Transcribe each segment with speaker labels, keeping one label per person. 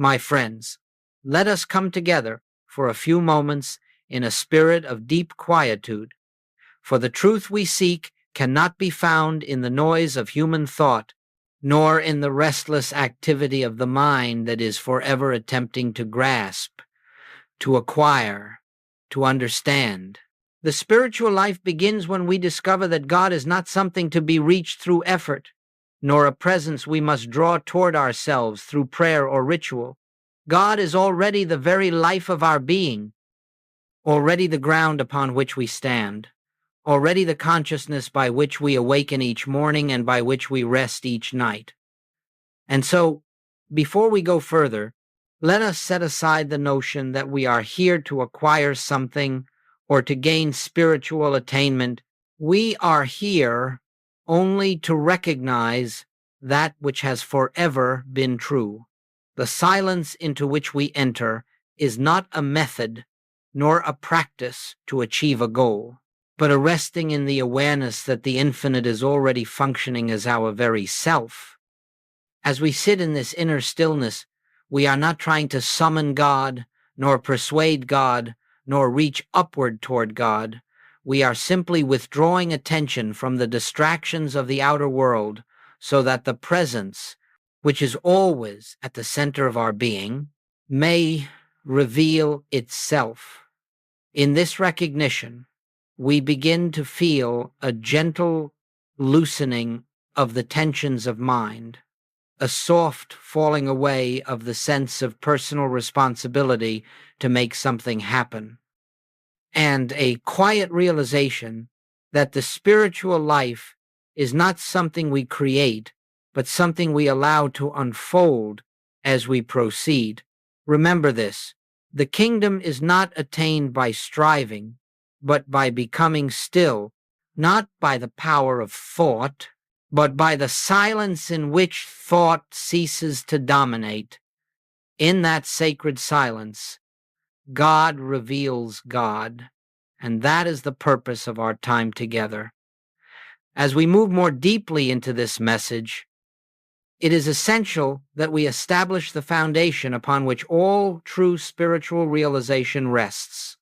Speaker 1: My friends, let us come together for a few moments in a spirit of deep quietude, for the truth we seek cannot be found in the noise of human thought, nor in the restless activity of the mind that is forever attempting to grasp, to acquire, to understand. The spiritual life begins when we discover that God is not something to be reached through effort, nor a presence we must draw toward ourselves through prayer or ritual. God is already the very life of our being, already the ground upon which we stand, already the consciousness by which we awaken each morning and by which we rest each night. And so, before we go further, let us set aside the notion that we are here to acquire something or to gain spiritual attainment. We are here only to recognize that which has forever been true. The silence into which we enter is not a method nor a practice to achieve a goal, but a resting in the awareness that the infinite is already functioning as our very self. As we sit in this inner stillness, we are not trying to summon God, nor persuade God, nor reach upward toward God. We are simply withdrawing attention from the distractions of the outer world so that the presence, which is always at the center of our being, may reveal itself. In this recognition, we begin to feel a gentle loosening of the tensions of mind, a soft falling away of the sense of personal responsibility to make something happen, and a quiet realization that the spiritual life is not something we create, but something we allow to unfold as we proceed. Remember this: the kingdom is not attained by striving, but by becoming still, not by the power of thought, but by the silence in which thought ceases to dominate. In that sacred silence, God reveals God, and that is the purpose of our time together. As we move more deeply into this message, it is essential that we establish the foundation upon which all true spiritual realization rests,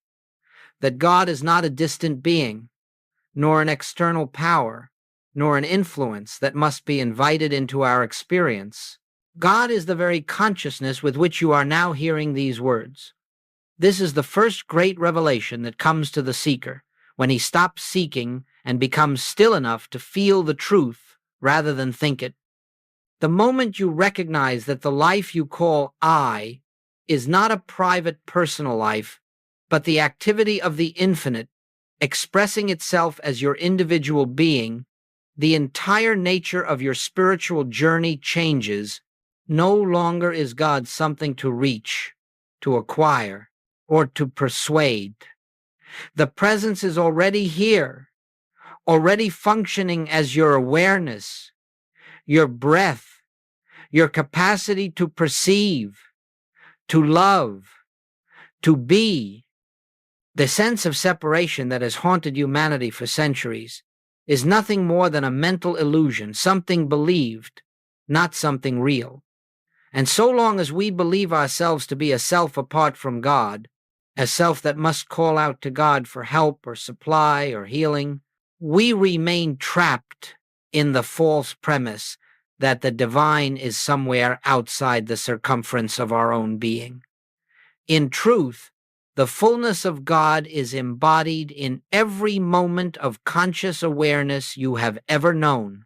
Speaker 1: that God is not a distant being, nor an external power, nor an influence that must be invited into our experience. God is the very consciousness with which you are now hearing these words. This is the first great revelation that comes to the seeker, when he stops seeking and becomes still enough to feel the truth rather than think it. The moment you recognize that the life you call I is not a private personal life, but the activity of the infinite, expressing itself as your individual being, the entire nature of your spiritual journey changes. No longer is God something to reach, to acquire, or to persuade. The presence is already here, already functioning as your awareness, your breath, your capacity to perceive, to love, to be. The sense of separation that has haunted humanity for centuries is nothing more than a mental illusion, something believed, not something real. And so long as we believe ourselves to be a self apart from God, a self that must call out to God for help or supply or healing, we remain trapped in the false premise that the divine is somewhere outside the circumference of our own being. In truth, the fullness of God is embodied in every moment of conscious awareness you have ever known.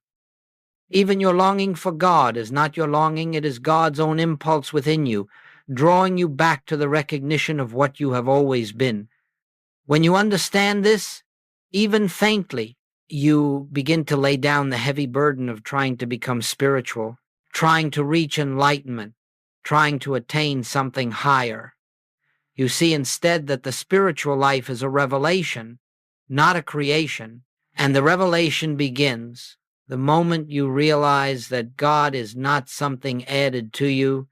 Speaker 1: Even your longing for God is not your longing, it is God's own impulse within you, drawing you back to the recognition of what you have always been. When you understand this, even faintly, you begin to lay down the heavy burden of trying to become spiritual, trying to reach enlightenment, trying to attain something higher. You see instead that the spiritual life is a revelation, not a creation, and the revelation begins the moment you realize that God is not something added to you,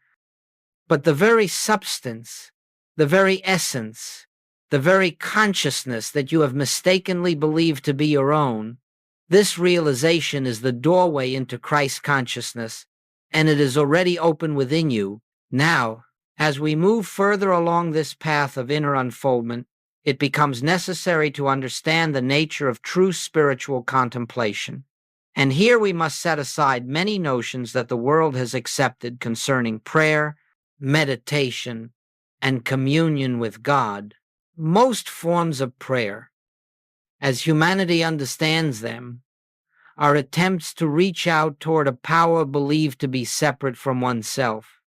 Speaker 1: but the very substance, the very essence, the very consciousness that you have mistakenly believed to be your own. This realization is the doorway into Christ consciousness, and it is already open within you. Now, As we move further along this path of inner unfoldment, it becomes necessary to understand the nature of true spiritual contemplation. And here we must set aside many notions that the world has accepted concerning prayer, meditation, and communion with God. Most forms of prayer, as humanity understands them, are attempts to reach out toward a power believed to be separate from oneself.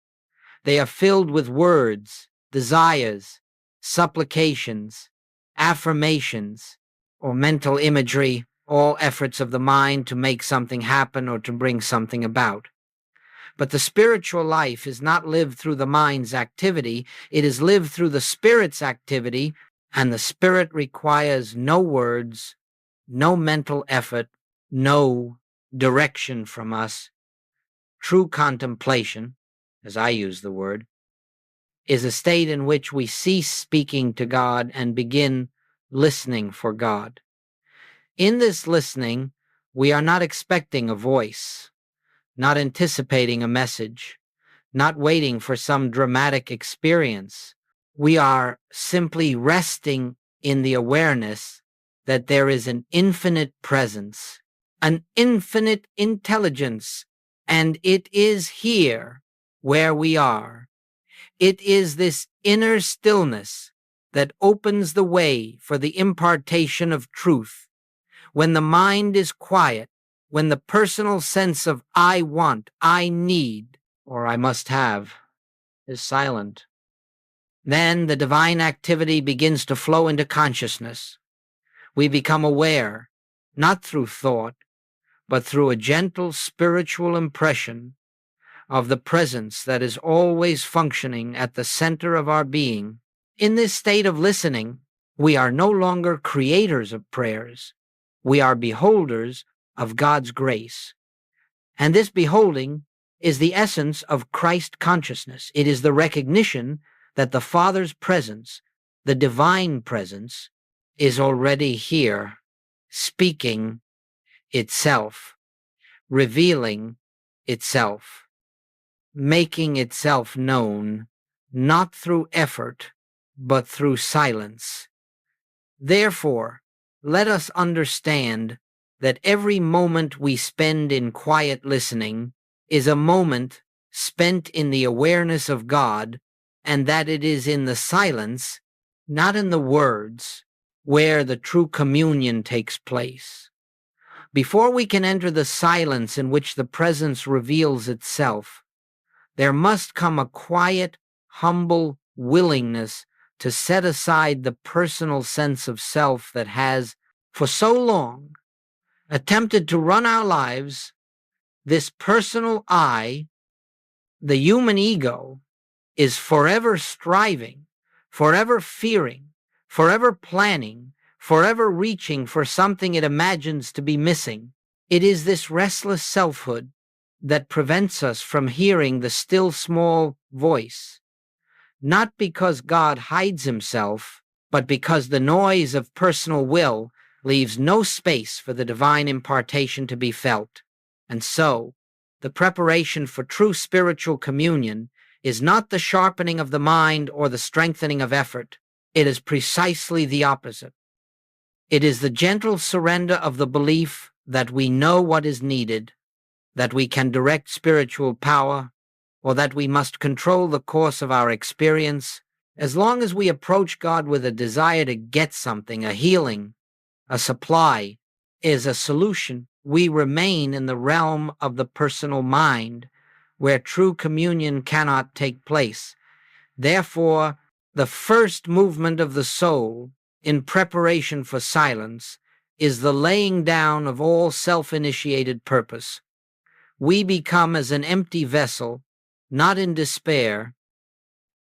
Speaker 1: They are filled with words, desires, supplications, affirmations, or mental imagery, all efforts of the mind to make something happen or to bring something about. But the spiritual life is not lived through the mind's activity, it is lived through the spirit's activity, and the spirit requires no words, no mental effort, no direction from us. True contemplation, as I use the word, is a state in which we cease speaking to God and begin listening for God. In this listening, we are not expecting a voice, not anticipating a message, not waiting for some dramatic experience. We are simply resting in the awareness that there is an infinite presence, an infinite intelligence, and it is here where we are. It is this inner stillness that opens the way for the impartation of truth. When the mind is quiet, when the personal sense of I want, I need, or I must have, is silent, then the divine activity begins to flow into consciousness. We become aware, not through thought, but through a gentle spiritual impression of the presence that is always functioning at the center of our being. In this state of listening, we are no longer creators of prayers. We are beholders of God's grace. And this beholding is the essence of Christ consciousness. It is the recognition that the Father's presence, the divine presence, is already here, speaking itself, revealing itself, making itself known, not through effort, but through silence. Therefore, let us understand that every moment we spend in quiet listening is a moment spent in the awareness of God, and that it is in the silence, not in the words, where the true communion takes place. Before we can enter the silence in which the presence reveals itself, there must come a quiet, humble willingness to set aside the personal sense of self that has, for so long, attempted to run our lives. This personal I, the human ego, is forever striving, forever fearing, forever planning, forever reaching for something it imagines to be missing. It is this restless selfhood that prevents us from hearing the still small voice, not because God hides himself, but because the noise of personal will leaves no space for the divine impartation to be felt. And so, the preparation for true spiritual communion is not the sharpening of the mind or the strengthening of effort. It is precisely the opposite. It is the gentle surrender of the belief that we know what is needed, that we can direct spiritual power, or that we must control the course of our experience. As long as we approach God with a desire to get something, a healing, a supply, is a solution, we remain in the realm of the personal mind, where true communion cannot take place. Therefore, the first movement of the soul in preparation for silence is the laying down of all self-initiated purpose. We become as an empty vessel, not in despair,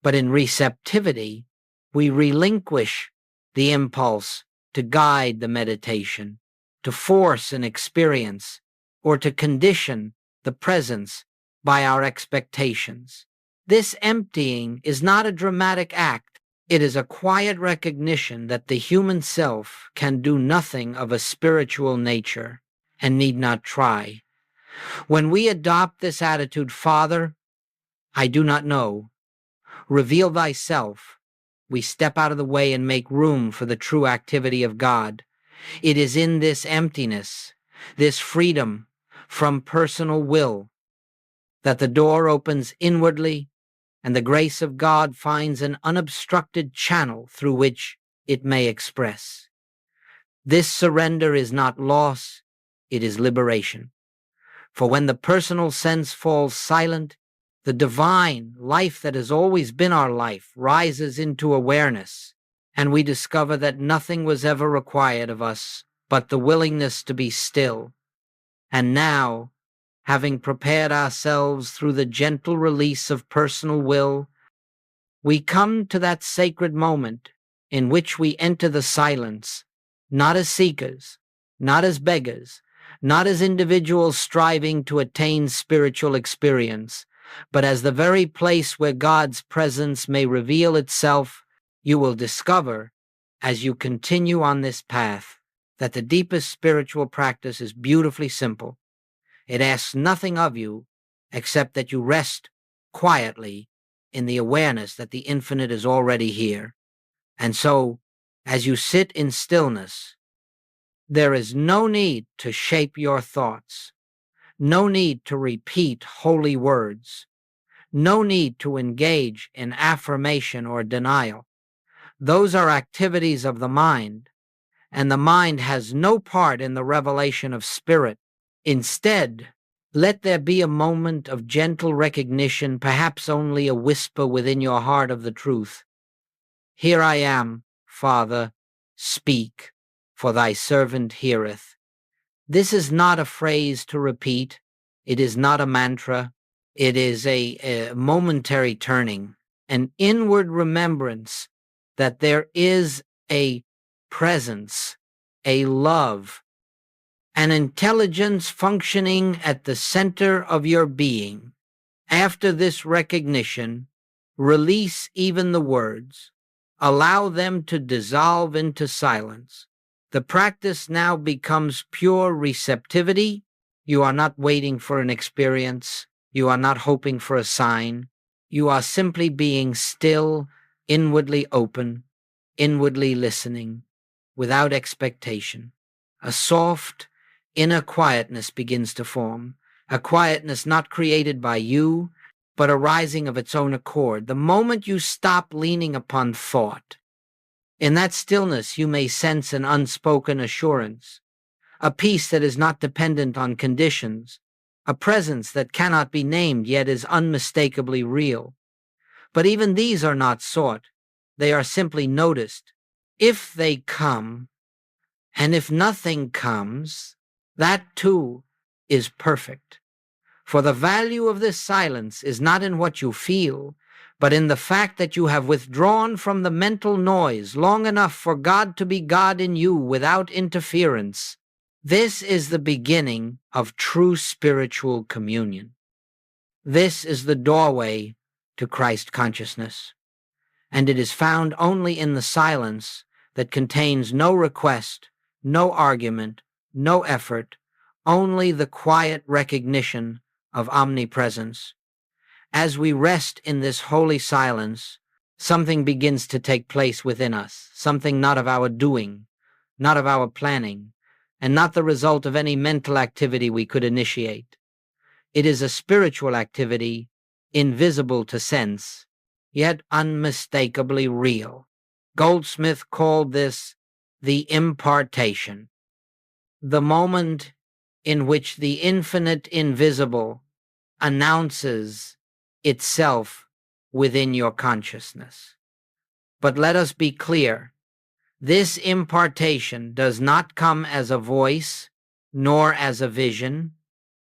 Speaker 1: but in receptivity. We relinquish the impulse to guide the meditation, to force an experience, or to condition the presence by our expectations. This emptying is not a dramatic act. It is a quiet recognition that the human self can do nothing of a spiritual nature and need not try. When we adopt this attitude, Father, I do not know, Reveal thyself. We step out of the way and make room for the true activity of God. It is in this emptiness, this freedom from personal will, that the door opens inwardly and the grace of God finds an unobstructed channel through which it may express. This surrender is not loss, it is liberation. For when the personal sense falls silent, the divine life that has always been our life rises into awareness, and we discover that nothing was ever required of us but the willingness to be still. And now, having prepared ourselves through the gentle release of personal will, we come to that sacred moment in which we enter the silence, not as seekers, not as beggars, not as individuals striving to attain spiritual experience, but as the very place where God's presence may reveal itself. You will discover, as you continue on this path, that the deepest spiritual practice is beautifully simple. It asks nothing of you except that you rest quietly in the awareness that the infinite is already here. And so, as you sit in stillness, there is no need to shape your thoughts, no need to repeat holy words, no need to engage in affirmation or denial. Those are activities of the mind, and the mind has no part in the revelation of spirit. Instead, let there be a moment of gentle recognition, perhaps only a whisper within your heart of the truth. Here I am, Father, speak, for thy servant heareth. This is not a phrase to repeat. It is not a mantra. It is a momentary turning, an inward remembrance that there is a presence, a love, an intelligence functioning at the center of your being. After this recognition, release even the words. Allow them to dissolve into silence. The practice now becomes pure receptivity. You are not waiting for an experience. You are not hoping for a sign. You are simply being still, inwardly open, inwardly listening, without expectation. A soft, inner quietness begins to form, a quietness not created by you, but arising of its own accord. The moment you stop leaning upon thought, in that stillness you may sense an unspoken assurance, a peace that is not dependent on conditions, a presence that cannot be named yet is unmistakably real. But even these are not sought. They are simply noticed. If they come, and if nothing comes, that too is perfect. For the value of this silence is not in what you feel, but in the fact that you have withdrawn from the mental noise long enough for God to be God in you without interference. This is the beginning of true spiritual communion. This is the doorway to Christ consciousness, and it is found only in the silence that contains no request, no argument, no effort, only the quiet recognition of omnipresence. As we rest in this holy silence, something begins to take place within us, something not of our doing, not of our planning, and not the result of any mental activity we could initiate. It is a spiritual activity, invisible to sense, yet unmistakably real. Goldsmith called this the impartation, the moment in which the infinite invisible announces itself within your consciousness. But let us be clear, this impartation does not come as a voice, nor as a vision,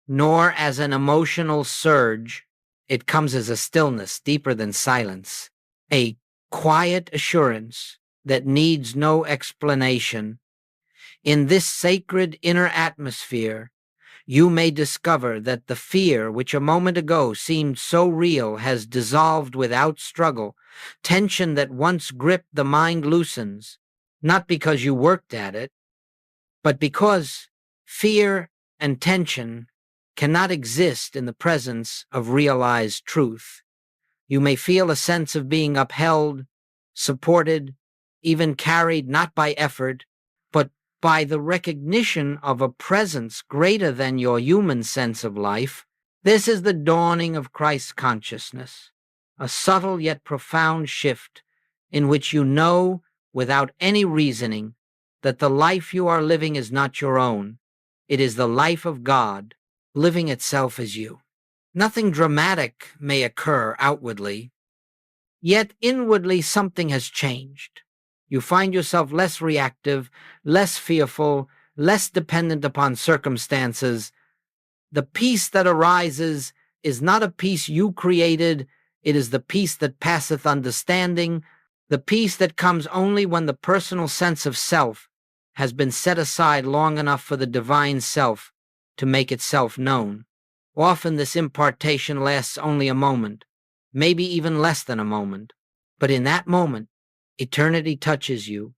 Speaker 1: nor as an emotional surge. It comes as a stillness deeper than silence, a quiet assurance that needs no explanation. In this sacred inner atmosphere, you may discover that the fear which a moment ago seemed so real has dissolved without struggle. Tension that once gripped the mind loosens, not because you worked at it, but because fear and tension cannot exist in the presence of realized truth. You may feel a sense of being upheld, supported, even carried not by effort, but by the recognition of a presence greater than your human sense of life. This is the dawning of Christ consciousness, a subtle yet profound shift in which you know, without any reasoning, that the life you are living is not your own. It is the life of God, living itself as you. Nothing dramatic may occur outwardly, yet inwardly something has changed. You find yourself less reactive, less fearful, less dependent upon circumstances. The peace that arises is not a peace you created, it is the peace that passeth understanding, the peace that comes only when the personal sense of self has been set aside long enough for the divine self to make itself known. Often this impartation lasts only a moment, maybe even less than a moment, but in that moment, eternity touches you.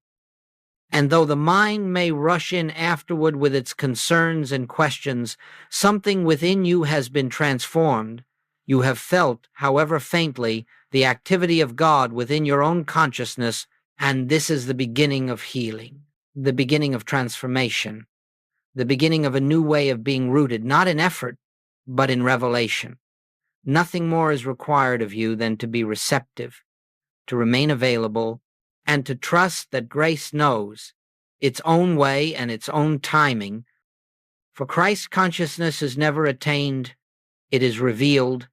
Speaker 1: And though the mind may rush in afterward with its concerns and questions, something within you has been transformed. You have felt, however faintly, the activity of God within your own consciousness, and this is the beginning of healing, the beginning of transformation, the beginning of a new way of being rooted, not in effort, but in revelation. Nothing more is required of you than to be receptive, to remain available, and to trust that grace knows its own way and its own timing. For Christ consciousness is never attained, it is revealed,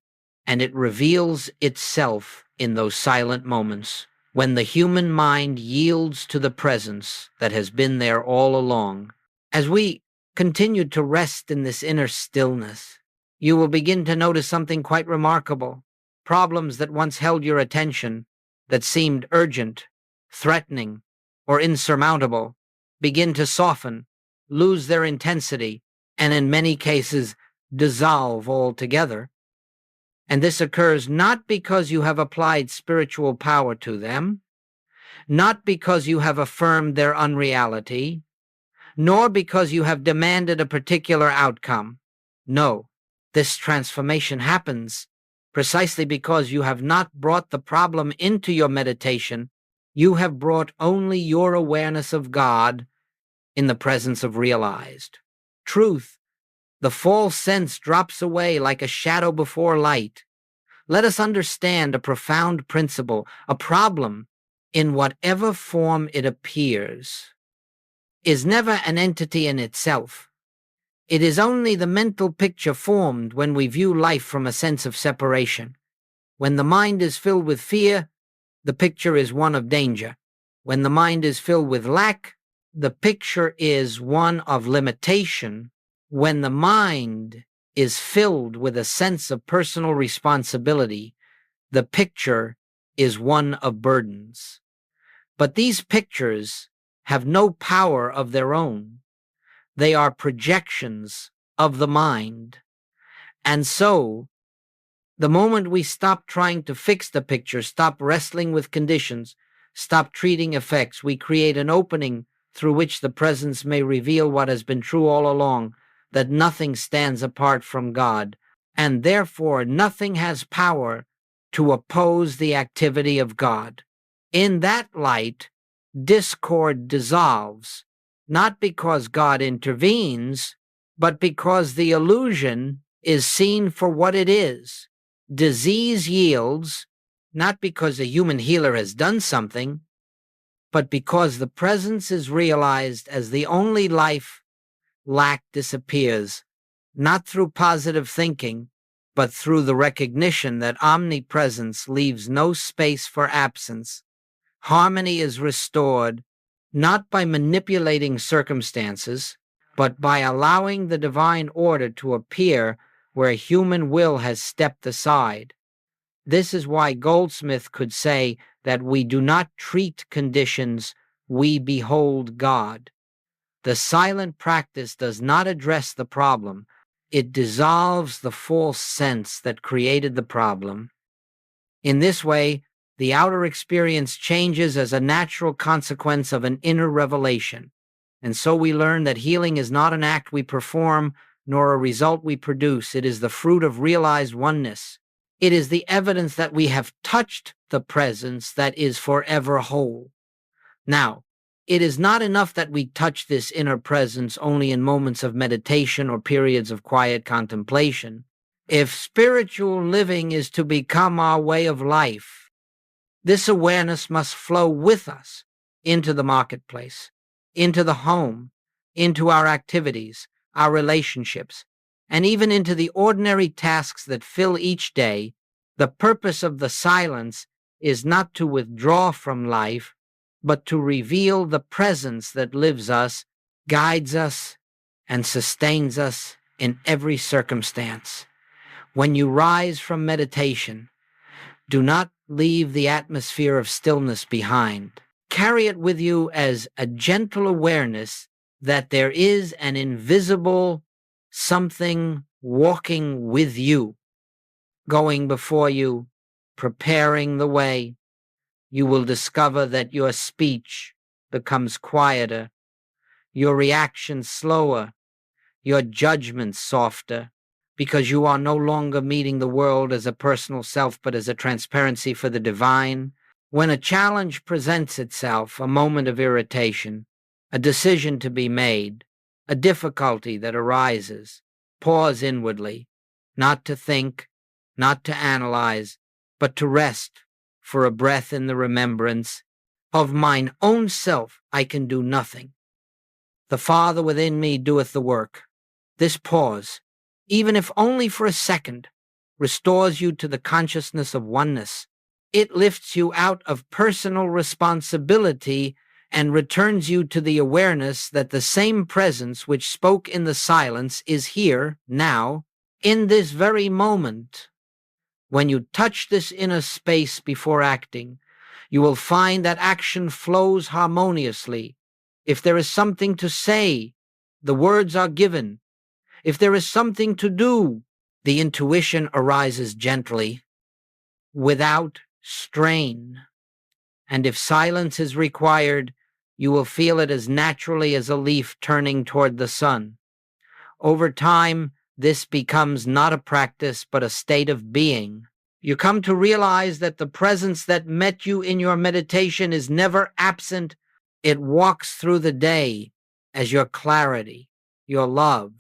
Speaker 1: and it reveals itself in those silent moments when the human mind yields to the presence that has been there all along. As we continue to rest in this inner stillness, you will begin to notice something quite remarkable. Problems that once held your attention, that seemed urgent, threatening, or insurmountable, begin to soften, lose their intensity, and in many cases dissolve altogether. And this occurs not because you have applied spiritual power to them, not because you have affirmed their unreality, nor because you have demanded a particular outcome. No, this transformation happens precisely because you have not brought the problem into your meditation. You have brought only your awareness of God in the presence of realized truth. The false sense drops away like a shadow before light. Let us understand a profound principle. A problem, in whatever form it appears, is never an entity in itself. It is only the mental picture formed when we view life from a sense of separation. When the mind is filled with fear, the picture is one of danger. When the mind is filled with lack, the picture is one of limitation. When the mind is filled with a sense of personal responsibility, the picture is one of burdens. But these pictures have no power of their own. They are projections of the mind. And so, the moment we stop trying to fix the picture, stop wrestling with conditions, stop treating effects, we create an opening through which the presence may reveal what has been true all along, that nothing stands apart from God, and therefore nothing has power to oppose the activity of God. In that light, discord dissolves, not because God intervenes, but because the illusion is seen for what it is. Disease yields, not because a human healer has done something, but because the presence is realized as the only life. Lack disappears, not through positive thinking, but through the recognition that omnipresence leaves no space for absence. Harmony is restored, not by manipulating circumstances, but by allowing the divine order to appear where human will has stepped aside. This is why Goldsmith could say that we do not treat conditions, we behold God. The silent practice does not address the problem. It dissolves the false sense that created the problem. In this way, the outer experience changes as a natural consequence of an inner revelation. And so we learn that healing is not an act we perform, nor a result we produce. It is the fruit of realized oneness. It is the evidence that we have touched the presence that is forever whole. Now, it is not enough that we touch this inner presence only in moments of meditation or periods of quiet contemplation. If spiritual living is to become our way of life, this awareness must flow with us into the marketplace, into the home, into our activities, our relationships, and even into the ordinary tasks that fill each day. The purpose of the silence is not to withdraw from life, but to reveal the presence that lives us, guides us, and sustains us in every circumstance. When you rise from meditation, do not leave the atmosphere of stillness behind. Carry it with you as a gentle awareness that there is an invisible something walking with you, going before you, preparing the way. You will discover that your speech becomes quieter, your reactions slower, your judgments softer, because you are no longer meeting the world as a personal self, but as a transparency for the divine. When a challenge presents itself, a moment of irritation, a decision to be made, a difficulty that arises, pause inwardly, not to think, not to analyze, but to rest for a breath in the remembrance of mine own self I can do nothing. The Father within me doeth the work. This pause, even if only for a second, restores you to the consciousness of oneness. It lifts you out of personal responsibility and returns you to the awareness that the same presence which spoke in the silence is here, now, in this very moment. When you touch this inner space before acting, you will find that action flows harmoniously. If there is something to say, the words are given. If there is something to do, the intuition arises gently, without strain. And if silence is required, you will feel it as naturally as a leaf turning toward the sun. Over time, this becomes not a practice, but a state of being. You come to realize that the presence that met you in your meditation is never absent. It walks through the day as your clarity, your love,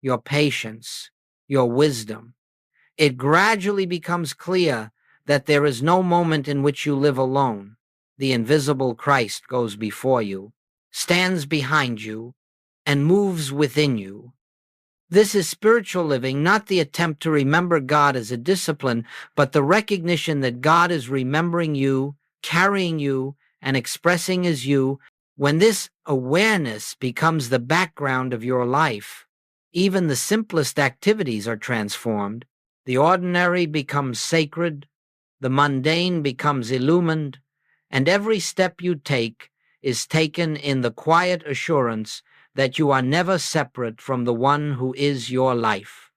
Speaker 1: your patience, your wisdom. It gradually becomes clear that there is no moment in which you live alone. The invisible Christ goes before you, stands behind you, and moves within you. This is spiritual living, not the attempt to remember God as a discipline, but the recognition that God is remembering you, carrying you, and expressing as you. When this awareness becomes the background of your life, even the simplest activities are transformed. The ordinary becomes sacred, the mundane becomes illumined, and every step you take is taken in the quiet assurance that you are never separate from the one who is your life.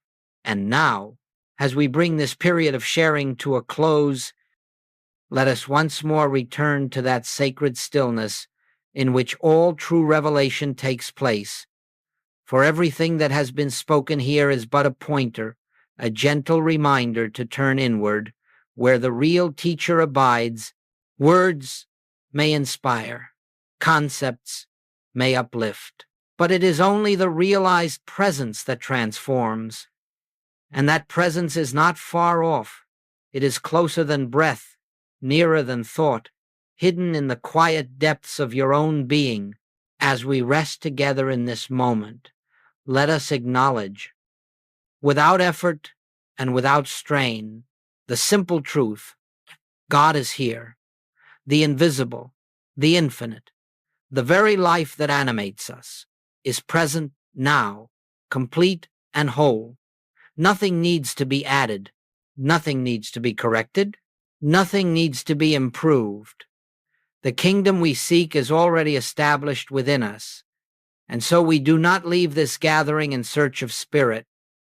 Speaker 1: And now, as we bring this period of sharing to a close, let us once more return to that sacred stillness in which all true revelation takes place. For everything that has been spoken here is but a pointer, a gentle reminder to turn inward, where the real teacher abides. Words may inspire, concepts may uplift, but it is only the realized presence that transforms. And that presence is not far off. It is closer than breath, nearer than thought, hidden in the quiet depths of your own being. As we rest together in this moment, let us acknowledge, without effort and without strain, the simple truth: God is here, the invisible, the infinite, the very life that animates us, is present now, complete and whole. Nothing needs to be added, nothing needs to be corrected, nothing needs to be improved. The kingdom we seek is already established within us, and so we do not leave this gathering in search of spirit,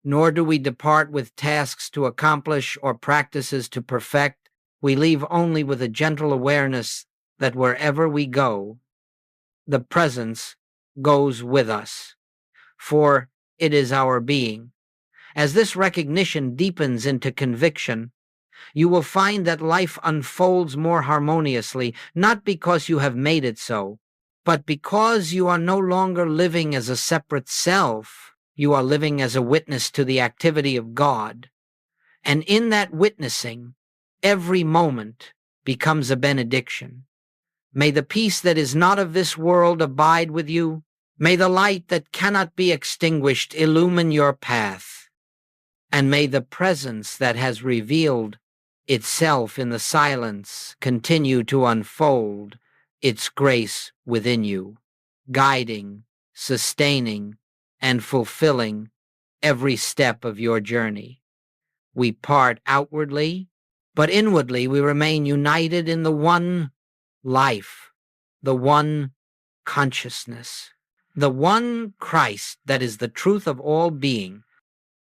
Speaker 1: nor do we depart with tasks to accomplish or practices to perfect. We leave only with a gentle awareness that wherever we go, the presence goes with us, for it is our being. As this recognition deepens into conviction, You will find that life unfolds more harmoniously, not because you have made it so, but because you are no longer living as a separate self. You are living as a witness to the activity of God. And in that witnessing, every moment becomes a benediction. May the peace that is not of this world abide with you. May the light that cannot be extinguished illumine your path. And may the presence that has revealed itself in the silence continue to unfold its grace within you, guiding, sustaining, and fulfilling every step of your journey. We part outwardly, but inwardly we remain united in the one life, the one consciousness, the one Christ that is the truth of all being.